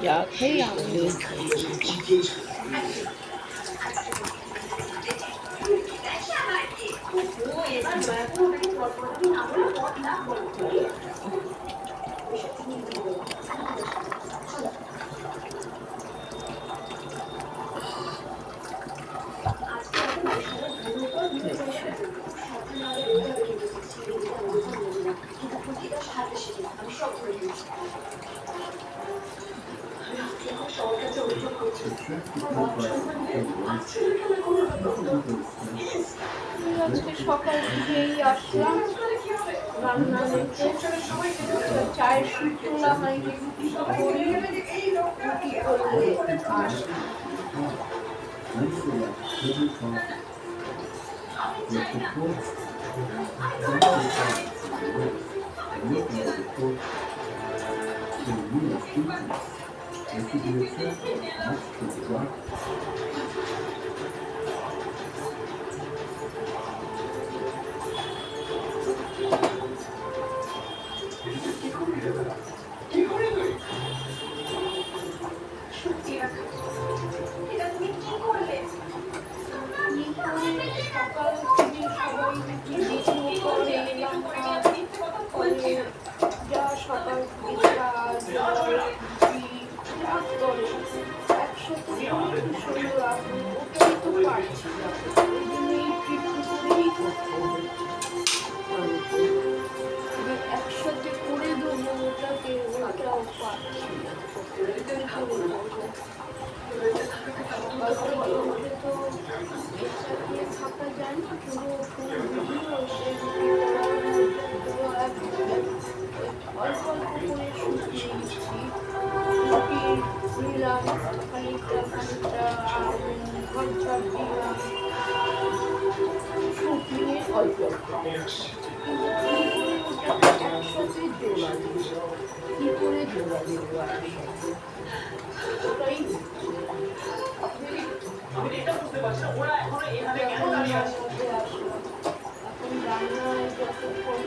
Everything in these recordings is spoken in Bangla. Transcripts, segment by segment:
যা খাই আমিও খাই রুটি। আজকে সকাল থেকেই আসলাম রান্না দেখতে, চায়ের সুট তোলা হয়নি, রুটি তো করি, রুটি করলে আর সকাল থেকে সবাই রুটি করে যা সকাল থেকে কাজ করে একসাথে শরীর ওটাই তো পারছি না, ওই জন্য একটু করেই করতে হচ্ছে। একসাথে করে দেবো ওটাকে, ওটাও পারছি না, তো থাকা যায় না, পুরো ভিডিও অল্প অল্প করে শুকিয়ে নিচ্ছি, নিলাম খানিকটা খানিকটা ঘর ঝাড় দিলাম, শুকিয়ে অল্প অল্প একসাথে জোড়া দিব, কি করে জোড়া দেবো একসাথে, ওটাই এখন রান্নায় যতক্ষণ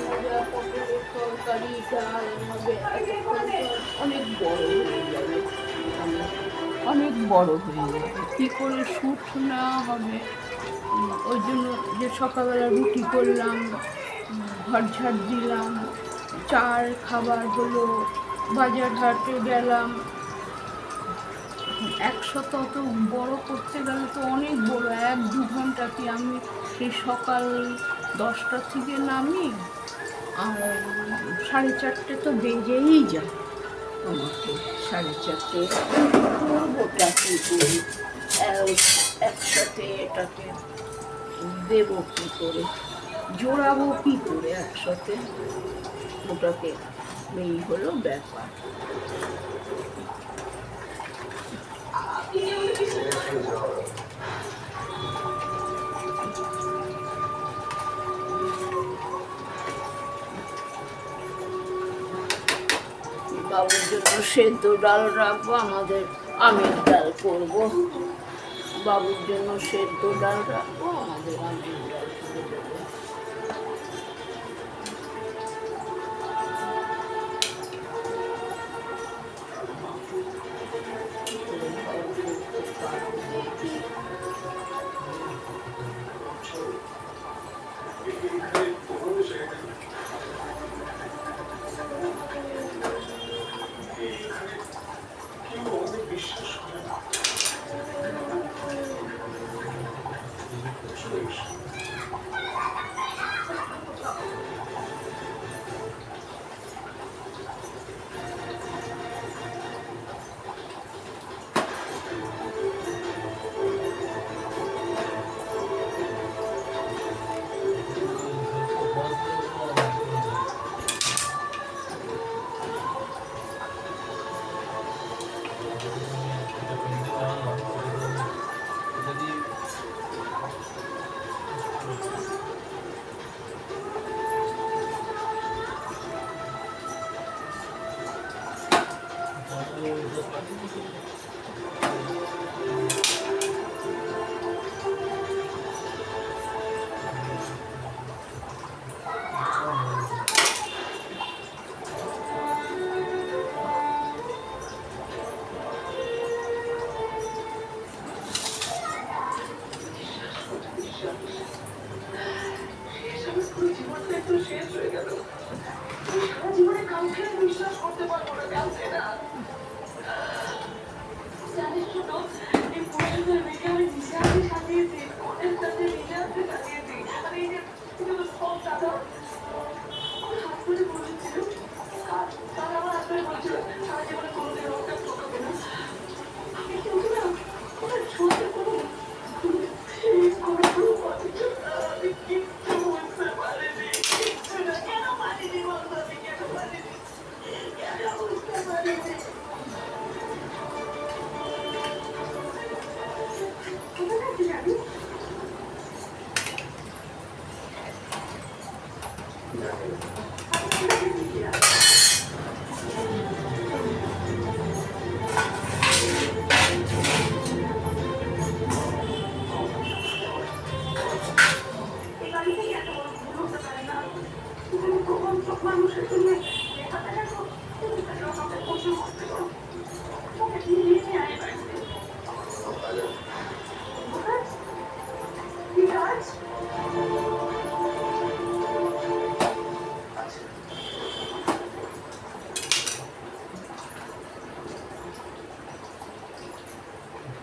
ভাজা পটলের তরকারি ডাল হবে অনেক বড় হয়ে যাবে, অনেক বড় হয়ে যাবে, কী করে শুট না হবে। ওই জন্য যে সকালবেলা রুটি করলাম, ঘর ঝাড় দিলাম, চার খাবার হলো, বাজার হাটে গেলাম, একসাথে অত বড় করতে গেলে তো অনেক বড়, 1-2 ঘন্টা কি আমি সেই সকাল 10টা থেকে নামি আর 4:30 তো বেজেই যায় আমাকে, 4:30 করবোটা কী করি, একসাথে এটাকে দেবো কী করে, জোড়াবো কী করে একসাথে, ওটাকে এই হলো ব্যাপার। বাবুর জন্য সেদ্ধ ডাল রাখবো, আমাদের আমের ডাল করবো, বাবুর জন্য সেদ্ধ ডাল রাখবো, আমাদের আমের ডাল করে দেবো। বিশ্বাস করতে পারবো না, কাঁদছে না। জানিস ছোট, এই পুরুষদের মেয়েকে আমি নিজে হাতে সাজিয়েছি, ওদের সাথে নিজে হাতে সাজিয়েছি। আর এই যে সব দাদা আমার হাত ধরে বলেছিল, দাদা আমার হাত ধরে বলেছিল সারা জীবনে কোনোদিন রোগটা ঠকাবে না। আমি কিন্তু না ওটা সত্যি কোনো আমি কিচ্ছু বুঝতে পারিনি, কিচ্ছু না। কেন পারিনি বলতো, আমি কেন পারিনি, কেন বুঝতে পারিনি? কোথায় যাচ্ছিস আমি? এই বাড়ি থেকে এত বড় ভুল হতে পারে না। তুমি কখন সব মানুষের সঙ্গে দেখাতে থাকো, তুমি তাকে আমাকে প্রচুর কষ্ট করো। ওকে নিয়ে আয় বাড়িতে। বিরাজ, বিরাজ।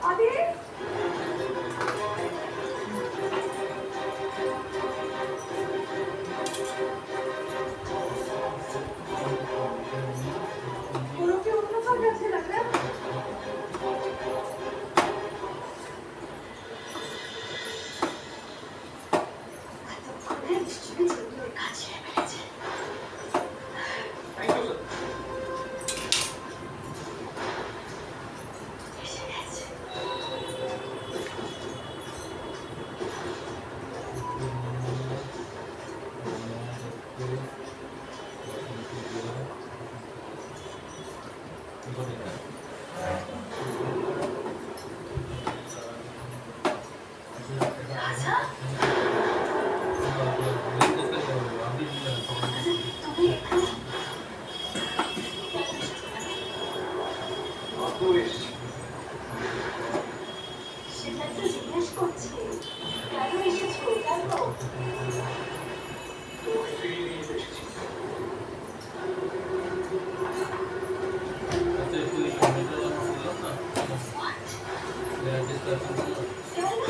আরে ওরা কি অন্য কাজ আছে লাগবে? নিশ্চয়ই জরুরি ওর কাজ সেরে ফেলেছে। এসে গেছে। রাজা, তুমি এখানে? সেটাই তো জিজ্ঞেস করছি, কেন এসেছো, কেন? তোমাকে ফিরিয়ে নিয়ে এসেছি। কেন?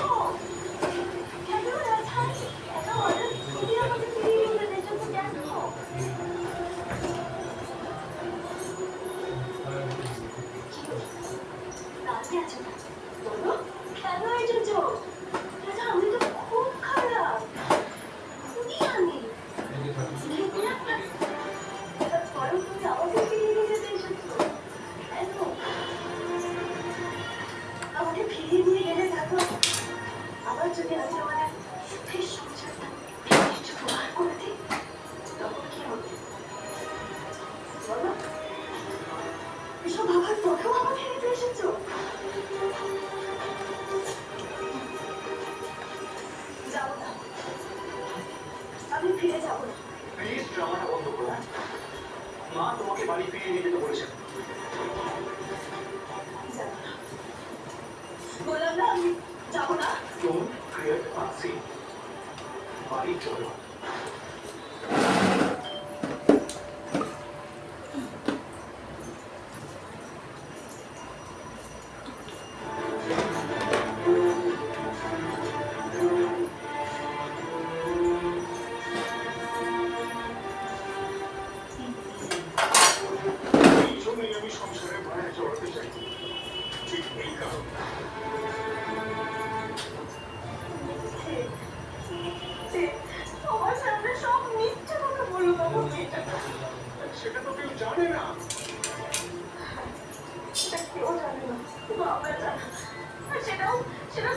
কেন রাজা? কেন হঠাৎ তুমি আমাকে ফিরিয়ে নিয়ে এসেছো, কেন? রাজি আছো না? বলো, কেন এসেছো? রাজা, আমি তো খুব খারাপ, খুবই আমি। তারপরেও তুমি আমাকে ফিরিয়ে নিয়ে যেতে এসেছো, কেন? আমাকে ফিরিয়ে নিয়ে গেলে দেখো, আবার যদি আমি আমাদের সুখের সংসারটা একটু প্রহার করে দিই, তখন কি হবে বলো? এসব ভাবার পরেও আমাকে নিতে এসেছো? যাবো না, আমি ফিরে যাবো না। প্লিজ ড্রামাটা বন্ধ করো। মা তোমাকে বাড়ি ফিরিয়ে নিয়ে যেতে বলেছেন। যাবো না, বললাম না আমি যাবো না। ডোন্ট ক্রিয়েট আ সিন, বাড়ি চলো। এই জন্যই আমি সংসারের মায়া জড়াতে চাই, ঠিক এই কারণে। তোমার সামনে সব মিথ্যে কথা বললো বাবু, সেটা তো কেউ জানে না। সেটা কেউ জানে না, শুধু আমরা জানি। আর সেটাও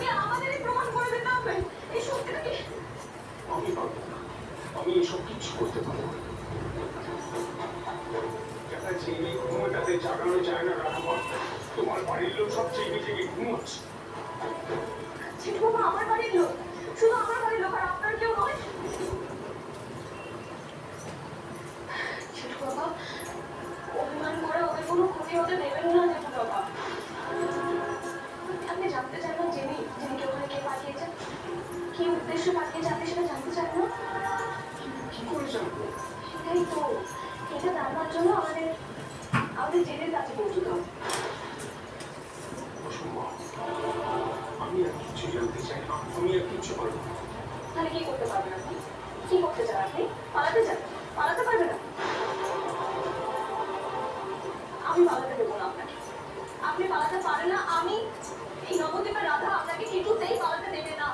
কি আমাদেরই প্রমাণ করে দিতে হবে? এই সত্যিটা কি? আমি পারবো না, আমি এসব কিছু করতে পারবো না। জেগে ঘুমো, তাতে জাগানো যায় না রাখাবার। তোমার বাড়ির লোক সব জেগে জেগে ঘুমোচ্ছে। ছেলে বাবা আমার বাড়ির লোক, শুধু আমার বাড়ির লোক, আর আপনার কেউ নয়। ছেলে বাবা অভিমান করে ওদের কোনো ক্ষতি হতে দেবেন না জেঠু বাবা। আপনি জানতে চান না জেনি ওখানে কে পাঠিয়েছেন, কি উদ্দেশ্যে পাঠিয়েছে, আপনি সেটা জানতে চান না? কি করে জানবো? সেটাই তো, এটা জানবার জন্য আমাদের আমাদের জেনের কাছে পৌঁছতে হবে। আমি আর কিছু জানতে চাই না, আমি আর কিছু পারবো না। তাহলে কি করতে পারবেন আপনি? কি করতে চান আপনি? পালাতে চান? পালাতে পারবেন না। আমি পালাতে দেবো না আপনাকে। আপনি পালাতে পারেন না। আমি এই নবদ্বীপের রাধা আপনাকে কিছুতেই পালাতে দেবে না।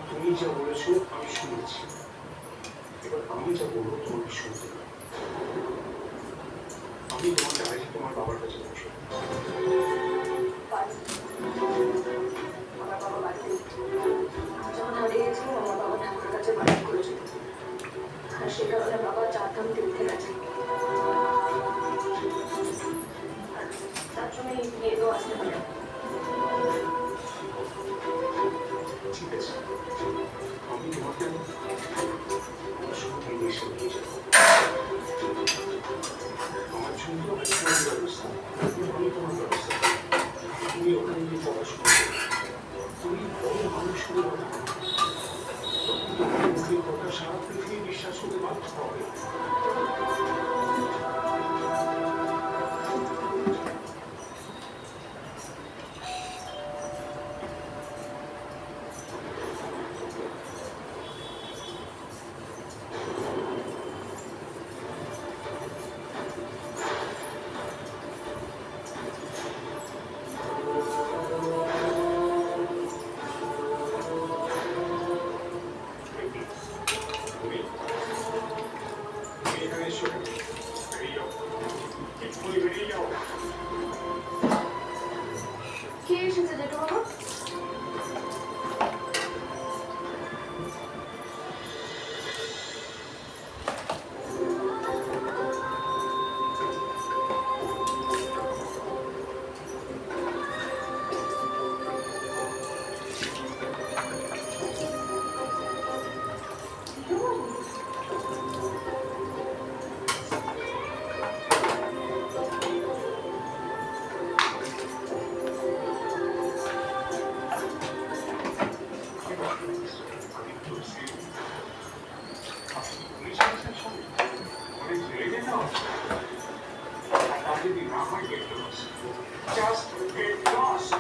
তুমি যা বলেছো আমি শুনেছি, এবার আমি যা বলবো তোমাকে শুনতে হবে। আমি তোমাকে আজই তোমার বাবার কাছে বসে আমার বাবা বাড়িতে যখন হারিয়ে গেছিল, আমার বাবা ঠাকুরের কাছে বাড়ি করেছিল, আর সে কারণে বাবা 4 ধাম তীর্থে গেছে। আর তার জন্য এই বিয়েও আসতে পারে। ঠিক আছে, আমি তোমাকে সঙ্গে বিদেশে নিয়ে যাবো। আমার জন্য তোমার ব্যবস্থা, আমি তোমার ব্যবস্থা। তুমি ওখানে গিয়ে পড়াশোনা করো, তুমি বড় মানুষ হয়ে যাবে। মুখের কথা সারা পৃথিবী বিশ্বাস করতে বাধ্য হবে। এখানে এসো, বেরিয়ে যাও, এক্ষুনি বেরিয়ে যাও। কে এসেছে জেঠু বাবা? Just get lost.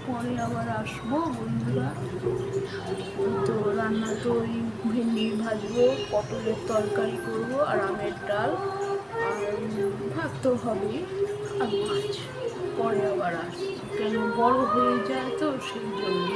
পরে আবার আসবো বন্ধুরা। তো রান্না তো ওই ভেন্ডি ভাজবো, পটলের তরকারি করব, আর আমের ডাল, আর ভাত তো হবেই, আর মাছ। পরে আবার আসবো, কেন বড় হয়ে যায় তো সেই জন্য।